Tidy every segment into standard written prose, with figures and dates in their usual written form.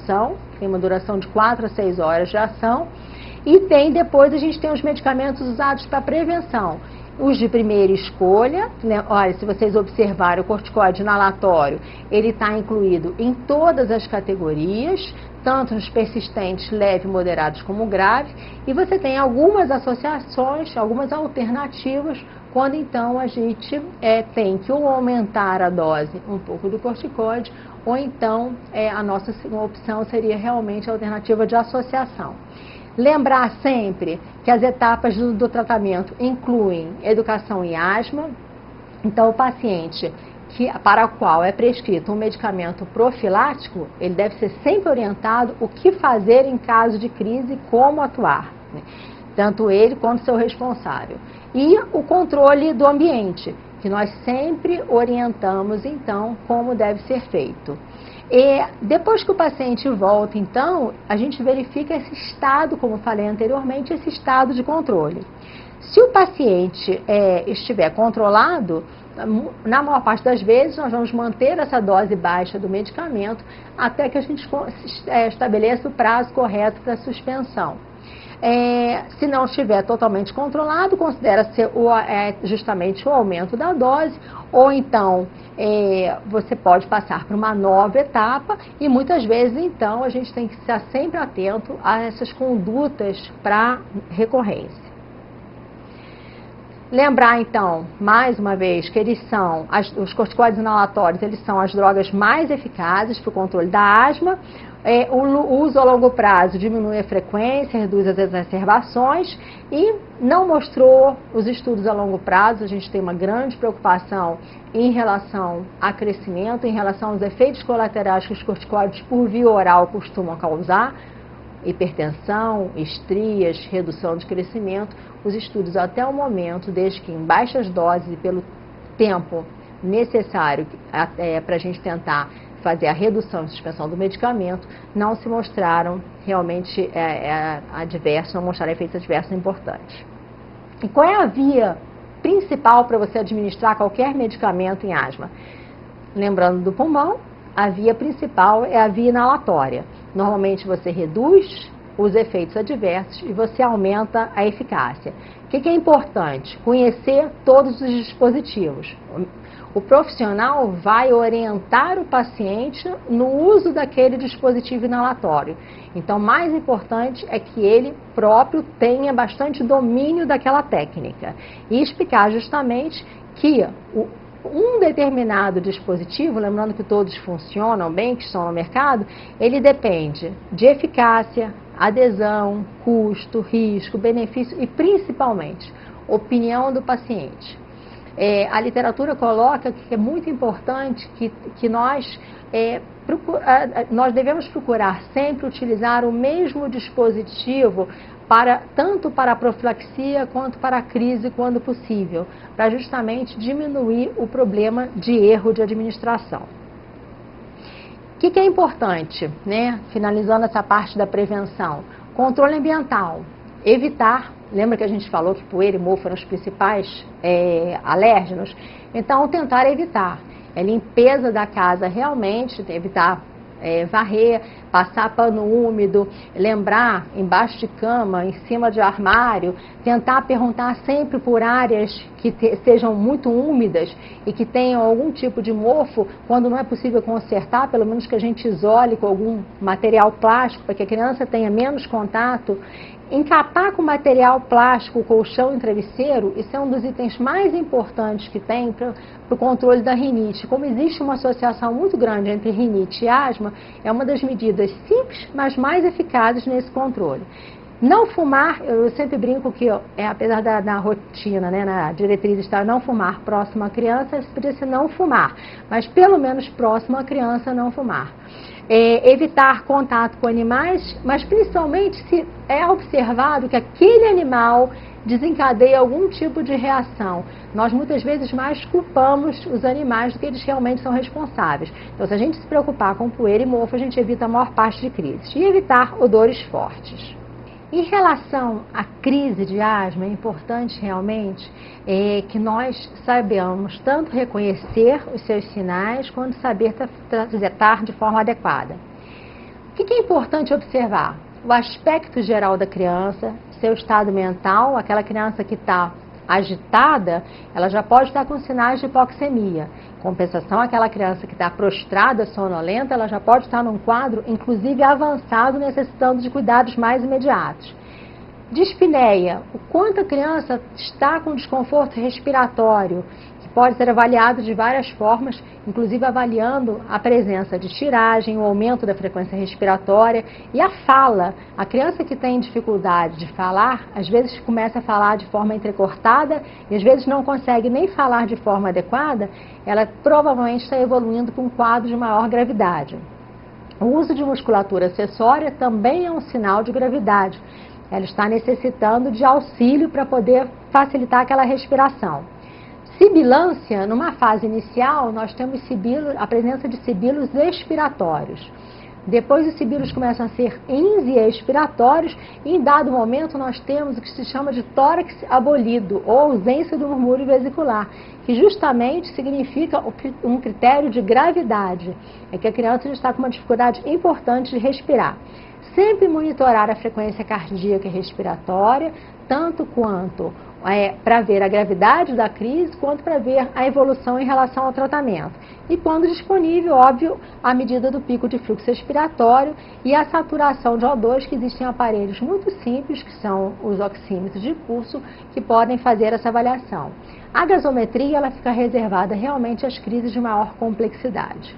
ação, tem uma duração de 4 a 6 horas de ação, e depois a gente tem os medicamentos usados para prevenção. Os de primeira escolha, né? Olha, se vocês observarem o corticoide inalatório, ele está incluído em todas as categorias, tanto nos persistentes, leve, moderados como grave, e você tem algumas associações, algumas alternativas, quando então a gente tem que ou aumentar a dose um pouco do corticoide, ou então a nossa opção seria realmente a alternativa de associação. Lembrar sempre que as etapas do tratamento incluem educação em asma. Então, o paciente para o qual é prescrito um medicamento profilático, ele deve ser sempre orientado o que fazer em caso de crise e como atuar, né? Tanto ele quanto seu responsável. E o controle do ambiente, que nós sempre orientamos, então, como deve ser feito. E depois que o paciente volta, então, a gente verifica esse estado, como falei anteriormente, esse estado de controle. Se o paciente estiver controlado, na maior parte das vezes nós vamos manter essa dose baixa do medicamento até que a gente estabeleça o prazo correto para a suspensão. Se não estiver totalmente controlado, considera-se justamente o aumento da dose, ou então você pode passar para uma nova etapa, e muitas vezes então a gente tem que estar sempre atento a essas condutas para recorrência. Lembrar então, mais uma vez, que os corticoides inalatórios, eles são as drogas mais eficazes para o controle da asma. O uso a longo prazo diminui a frequência, reduz as exacerbações, e não mostrou os estudos a longo prazo. A gente tem uma grande preocupação em relação a crescimento, em relação aos efeitos colaterais que os corticoides por via oral costumam causar, hipertensão, estrias, redução de crescimento. Os estudos até o momento, desde que em baixas doses e pelo tempo necessário para a gente tentar fazer a redução e suspensão do medicamento, não se mostraram realmente adversos, não mostraram efeitos adversos importantes. E qual é a via principal para você administrar qualquer medicamento em asma? Lembrando do pulmão, a via principal é a via inalatória. Normalmente você reduz os efeitos adversos e você aumenta a eficácia. O que é importante? Conhecer todos os dispositivos. O profissional vai orientar o paciente no uso daquele dispositivo inalatório. Então, mais importante é que ele próprio tenha bastante domínio daquela técnica e explicar justamente que um determinado dispositivo, lembrando que todos funcionam bem, que estão no mercado, ele depende de eficácia, adesão, custo, risco, benefício e principalmente opinião do paciente. A literatura coloca que é muito importante que nós devemos procurar sempre utilizar o mesmo dispositivo tanto para a profilaxia quanto para a crise, quando possível, para justamente diminuir o problema de erro de administração. O que é importante, né? Finalizando essa parte da prevenção? Controle ambiental. Evitar, lembra que a gente falou que poeira e mofo eram os principais alérgenos? Então, tentar evitar. Limpeza da casa realmente, evitar varrer, passar pano úmido, lembrar embaixo de cama, em cima de armário, tentar perguntar sempre por áreas que sejam muito úmidas e que tenham algum tipo de mofo. Quando não é possível consertar, pelo menos que a gente isole com algum material plástico para que a criança tenha menos contato. Encapar com material plástico, colchão e travesseiro, isso é um dos itens mais importantes que tem para o controle da rinite. Como existe uma associação muito grande entre rinite e asma, é uma das medidas simples, mas mais eficazes nesse controle. Não fumar, eu sempre brinco que, apesar da rotina, né, na diretriz está não fumar próximo à criança, poderia ser não fumar, mas pelo menos próximo à criança não fumar. Evitar contato com animais, mas principalmente se é observado que aquele animal desencadeia algum tipo de reação. Nós muitas vezes mais culpamos os animais do que eles realmente são responsáveis. Então, se a gente se preocupar com poeira e mofo, a gente evita a maior parte de crises. E evitar odores fortes. Em relação à crise de asma, é importante realmente que nós saibamos tanto reconhecer os seus sinais, quanto saber tratar de forma adequada. O que é importante observar? O aspecto geral da criança, seu estado mental, aquela criança que está agitada, ela já pode estar com sinais de hipoxemia. Em compensação, aquela criança que está prostrada, sonolenta, ela já pode estar num quadro, inclusive avançado, necessitando de cuidados mais imediatos. Dispneia, o quanto a criança está com desconforto respiratório, que pode ser avaliado de várias formas, inclusive avaliando a presença de tiragem, o aumento da frequência respiratória e a fala. A criança que tem dificuldade de falar, às vezes começa a falar de forma entrecortada e às vezes não consegue nem falar de forma adequada, ela provavelmente está evoluindo para um quadro de maior gravidade. O uso de musculatura acessória também é um sinal de gravidade. Ela está necessitando de auxílio para poder facilitar aquela respiração. Sibilância, numa fase inicial, nós temos a presença de sibilos expiratórios. Depois os sibilos começam a ser expiratórios e em dado momento nós temos o que se chama de tórax abolido ou ausência do murmúrio vesicular, que justamente significa um critério de gravidade, é que a criança já está com uma dificuldade importante de respirar. Sempre monitorar a frequência cardíaca e respiratória, tanto quanto para ver a gravidade da crise, quanto para ver a evolução em relação ao tratamento. E quando disponível, óbvio, a medida do pico de fluxo respiratório e a saturação de O2, que existem aparelhos muito simples, que são os oxímetros de pulso, que podem fazer essa avaliação. A gasometria, ela fica reservada realmente às crises de maior complexidade.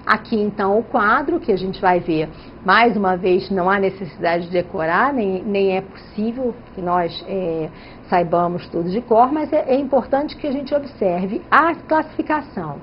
Aqui, então, o quadro, que a gente vai ver, mais uma vez, não há necessidade de decorar, nem é possível que nós saibamos tudo de cor, mas é importante que a gente observe a classificação.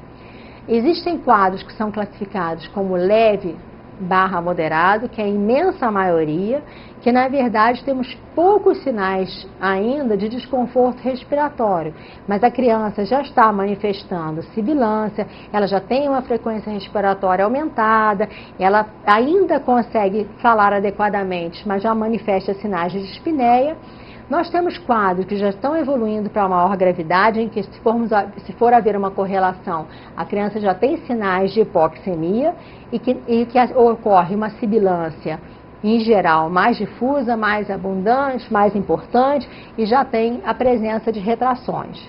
Existem quadros que são classificados como leve / moderado, que é a imensa maioria, que na verdade temos poucos sinais ainda de desconforto respiratório, mas a criança já está manifestando sibilância, ela já tem uma frequência respiratória aumentada, ela ainda consegue falar adequadamente, mas já manifesta sinais de dispneia. Nós temos quadros que já estão evoluindo para uma maior gravidade, em que se for haver uma correlação, a criança já tem sinais de hipoxemia e que ocorre uma sibilância, em geral, mais difusa, mais abundante, mais importante e já tem a presença de retrações.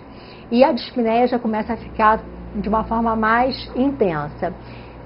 E a dispneia já começa a ficar de uma forma mais intensa.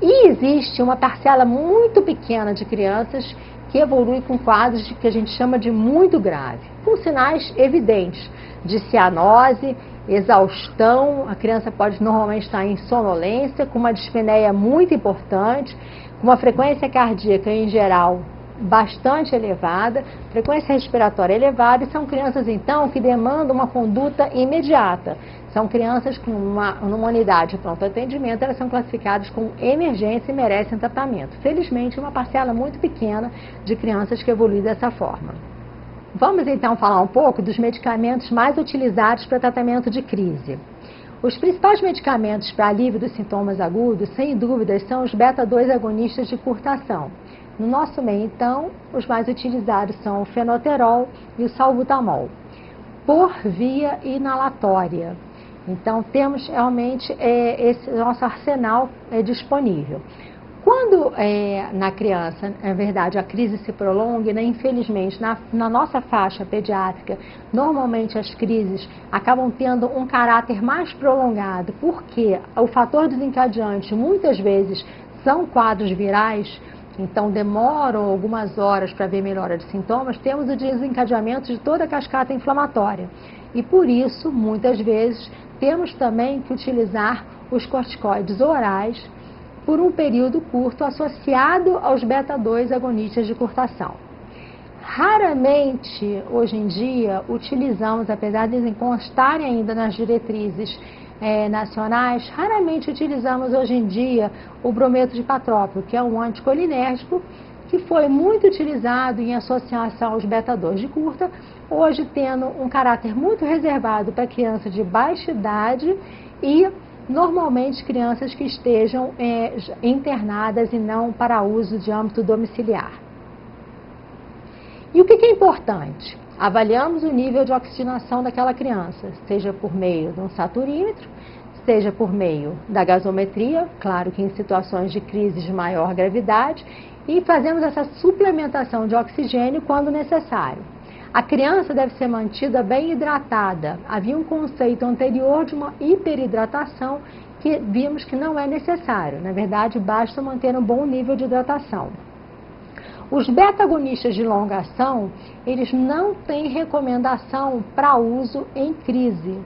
E existe uma parcela muito pequena de crianças que evolui com quadros que a gente chama de muito grave, com sinais evidentes de cianose, exaustão, a criança pode normalmente estar em sonolência, com uma dispneia muito importante, com uma frequência cardíaca em geral bastante elevada, frequência respiratória elevada, e são crianças então que demandam uma conduta imediata. São crianças com numa unidade de pronto atendimento, elas são classificadas como emergência e merecem tratamento. Felizmente, uma parcela muito pequena de crianças que evolui dessa forma. Vamos então falar um pouco dos medicamentos mais utilizados para tratamento de crise. Os principais medicamentos para alívio dos sintomas agudos, sem dúvidas, são os beta-2 agonistas de curta ação. No nosso meio, então, os mais utilizados são o fenoterol e o salbutamol, por via inalatória. Então, temos realmente esse nosso arsenal disponível. Quando na criança, na verdade, a crise se prolonga, né, infelizmente, na nossa faixa pediátrica, normalmente as crises acabam tendo um caráter mais prolongado, porque o fator desencadeante, muitas vezes, são quadros virais. Então, demoram algumas horas para ver melhora de sintomas, temos o desencadeamento de toda a cascata inflamatória. E por isso, muitas vezes, temos também que utilizar os corticoides orais por um período curto associado aos beta-2 agonistas de curta ação. Raramente, hoje em dia, utilizamos, apesar de eles constarem ainda nas diretrizes nacionais, raramente utilizamos hoje em dia o brometo de patrópio, que é um anticolinérgico que foi muito utilizado em associação aos beta-2 de curta, hoje tendo um caráter muito reservado para crianças de baixa idade e normalmente crianças que estejam internadas e não para uso de âmbito domiciliar. E o que é importante? Avaliamos o nível de oxigenação daquela criança, seja por meio de um saturímetro, seja por meio da gasometria, claro que em situações de crise de maior gravidade, e fazemos essa suplementação de oxigênio quando necessário. A criança deve ser mantida bem hidratada. Havia um conceito anterior de uma hiperidratação que vimos que não é necessário. Na verdade, basta manter um bom nível de hidratação. Os beta-agonistas de longa ação, eles não têm recomendação para uso em crise.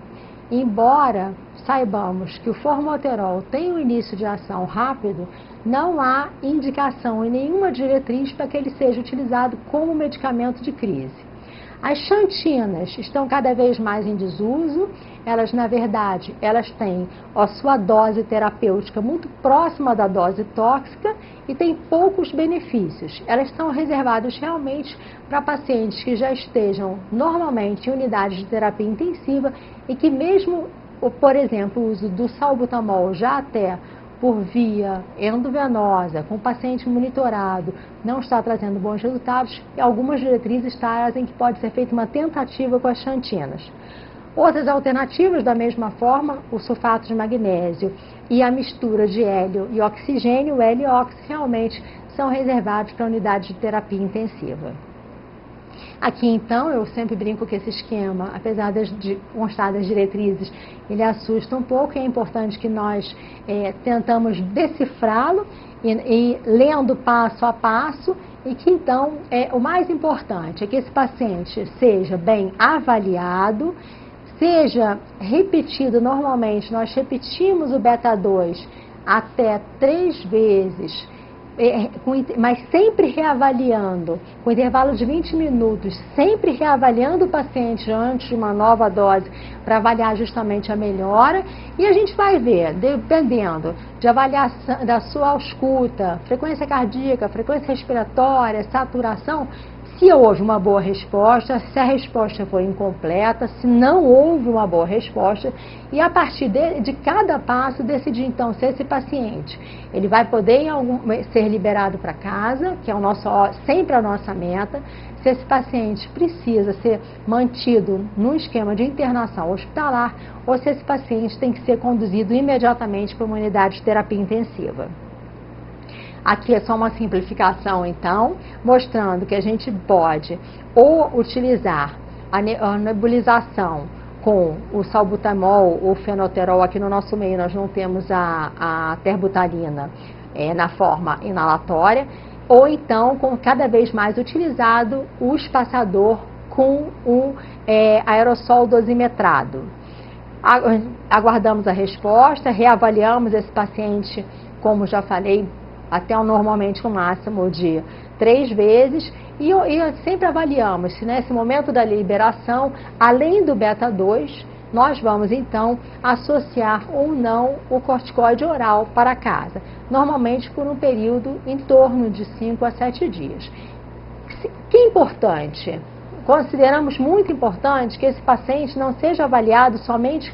Embora saibamos que o formoterol tem um início de ação rápido, não há indicação em nenhuma diretriz para que ele seja utilizado como medicamento de crise. As xantinas estão cada vez mais em desuso. Elas, na verdade, elas têm a sua dose terapêutica muito próxima da dose tóxica e têm poucos benefícios. Elas são reservadas realmente para pacientes que já estejam normalmente em unidades de terapia intensiva e que mesmo, por exemplo, o uso do salbutamol já até por via endovenosa, com o paciente monitorado, não está trazendo bons resultados, e algumas diretrizes trazem que pode ser feita uma tentativa com as xantinas. Outras alternativas, da mesma forma, o sulfato de magnésio e a mistura de hélio e oxigênio, o hélio-ox, realmente são reservados para unidade de terapia intensiva. Aqui, então, eu sempre brinco que esse esquema, apesar de constar das diretrizes, ele assusta um pouco, e é importante que nós tentamos decifrá-lo e lendo passo a passo, e que, então, o mais importante é que esse paciente seja bem avaliado, seja repetido normalmente. Nós repetimos o beta-2 até 3 vezes, mas sempre reavaliando, com intervalo de 20 minutos, sempre reavaliando o paciente antes de uma nova dose para avaliar justamente a melhora. E a gente vai ver, dependendo de avaliação da sua ausculta, frequência cardíaca, frequência respiratória, saturação, se houve uma boa resposta, se a resposta foi incompleta, se não houve uma boa resposta, e a partir de cada passo decidir então se esse paciente ele vai poder ser liberado para casa, que é sempre a nossa meta, se esse paciente precisa ser mantido num esquema de internação hospitalar, ou se esse paciente tem que ser conduzido imediatamente para uma unidade de terapia intensiva. Aqui é só uma simplificação, então, mostrando que a gente pode ou utilizar a nebulização com o salbutamol ou fenoterol. Aqui no nosso meio nós não temos a terbutalina na forma inalatória, ou então com cada vez mais utilizado o espaçador com o aerossol dosimetrado. Aguardamos a resposta, reavaliamos esse paciente, como já falei, até normalmente um máximo de 3 vezes, e sempre avaliamos se nesse momento da liberação, além do beta-2, nós vamos então associar ou não o corticoide oral para casa, normalmente por um período em torno de 5 a 7 dias. Que é importante? Consideramos muito importante que esse paciente não seja avaliado somente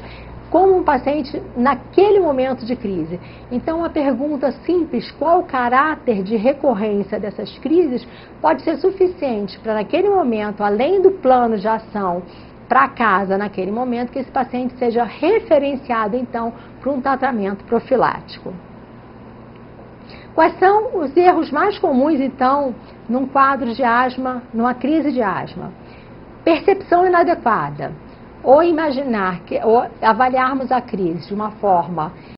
como um paciente naquele momento de crise. Então, a pergunta simples, qual o caráter de recorrência dessas crises, pode ser suficiente para, naquele momento, além do plano de ação para casa, naquele momento, que esse paciente seja referenciado, então, para um tratamento profilático. Quais são os erros mais comuns, então, num quadro de asma, numa crise de asma? Percepção inadequada. Ou avaliarmos a crise de uma forma